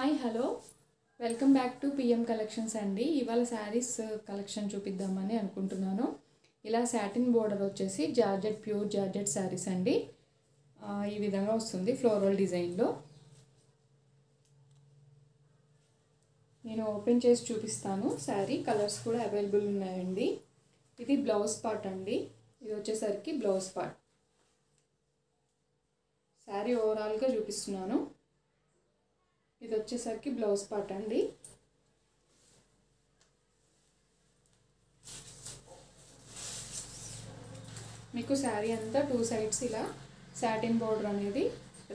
Hi hello welcome back to PM collections అండి. ఇవాళ saris collection చూపిద్దామని అనుకుంటున్నాను. ఇలా సాటిన్ బోర్డర్ వచ్చేసి జార్జెట్ ప్యూర్ జార్జెట్ శారీస్ అండి. ఈ విధంగా వస్తుంది ఫ్లోరల్ డిజైన్లో. నేను ఓపెన్ చేసి చూపిస్తాను. శారీ కలర్స్ కూడా అవైలబుల్ ఉన్నాయండి. ఇది బ్లౌజ్ పార్ట్ అండి. ఇది వచ్చేసరికి బ్లౌజ్ పార్ట్. శారీ ఓవరాల్గా చూపిస్తున్నాను. ఇది వచ్చేసరికి బ్లౌజ్ పార్ట్ అండి. మీకు శారీ అంతా టూ సైడ్స్ ఇలా సాటిన్ బోర్డర్ అనేది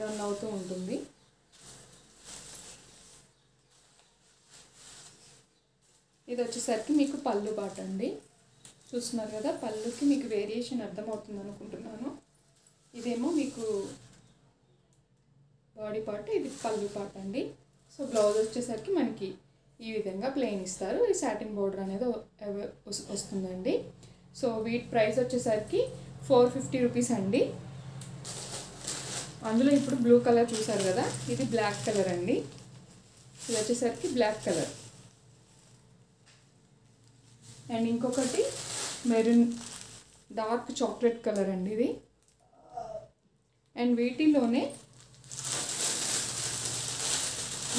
రన్ అవుతూ ఉంటుంది. ఇది వచ్చేసరికి మీకు పళ్ళు పార్ట్ అండి. చూస్తున్నారు కదా, పళ్ళుకి మీకు వేరియేషన్ అర్థమవుతుంది అనుకుంటున్నాను. ఇదేమో మీకు బాడీ పార్ట్, ఇది పళ్ళు పార్ట్ అండి. సో బ్లౌజ్ వచ్చేసరికి మనకి ఈ విధంగా ప్లెయిన్ ఇస్తారు. ఈ సాటిన్ బోర్డర్ అనేది వస్తుందండి. సో వీటి ప్రైస్ వచ్చేసరికి 450 రూపీస్ అండి. అందులో ఇప్పుడు బ్లూ కలర్ చూసారు కదా, ఇది బ్లాక్ కలర్ అండి. ఇది వచ్చేసరికి బ్లాక్ కలర్. అండ్ ఇంకొకటి మెరూన్ డార్క్ చాక్లెట్ కలర్ అండి ఇది. అండ్ వీటిలోనే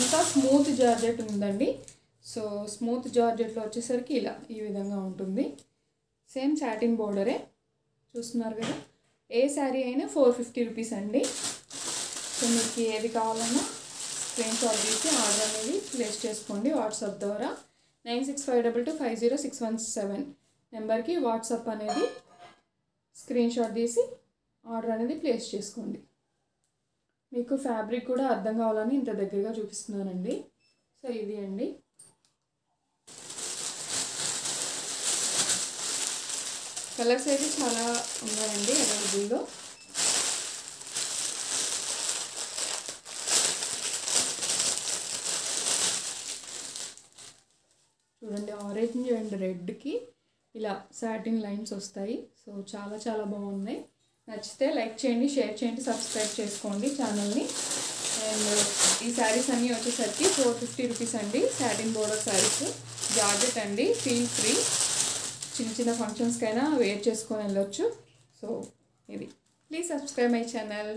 ఇంకా స్మూత్ జార్జెట్ ఉందండి. సో స్మూత్ జార్జెట్లో వచ్చేసరికి ఇలా ఈ విధంగా ఉంటుంది. సేమ్ సాటిన్ బోర్డరే. చూస్తున్నారు కదా, ఏ శారీ అయినా 450 రూపీస్ అండి. సో మీకు ఏది కావాలన్నా స్క్రీన్ షాట్ తీసి ఆర్డర్ అనేది ప్లేస్ చేసుకోండి వాట్సాప్ ద్వారా. 9652250617 నెంబర్కి వాట్సాప్ అనేది స్క్రీన్ షాట్ తీసి ఆర్డర్ అనేది ప్లేస్ చేసుకోండి. మీకు ఫ్యాబ్రిక్ కూడా అర్థం కావాలని ఇంత దగ్గరగా చూపిస్తున్నానండి. సో ఇది అండి. కలర్స్ అయితే చాలా ఉన్నాయండి అవైలబుల్లో. చూడండి, ఆరెంజ్ అండ్ రెడ్కి ఇలా సాటిన్ లైన్స్ వస్తాయి. సో చాలా చాలా బాగున్నాయి. నచ్చితే లైక్ చేయండి, షేర్ చేయండి, సబ్స్క్రైబ్ చేసుకోండి ఛానల్ని. అండ్ ఈ శారీస్ అన్నీ వచ్చేసరికి 450 రూపీస్ అండి. సాటిన్ బోర్డర్ శారీస్, జార్జెట్ అండి. ఫీల్ ఫ్రీ, చిన్న చిన్న ఫంక్షన్స్కైనా వేర్ చేసుకొని వెళ్ళొచ్చు. సో ఇది, ప్లీజ్ సబ్స్క్రైబ్ మై ఛానల్.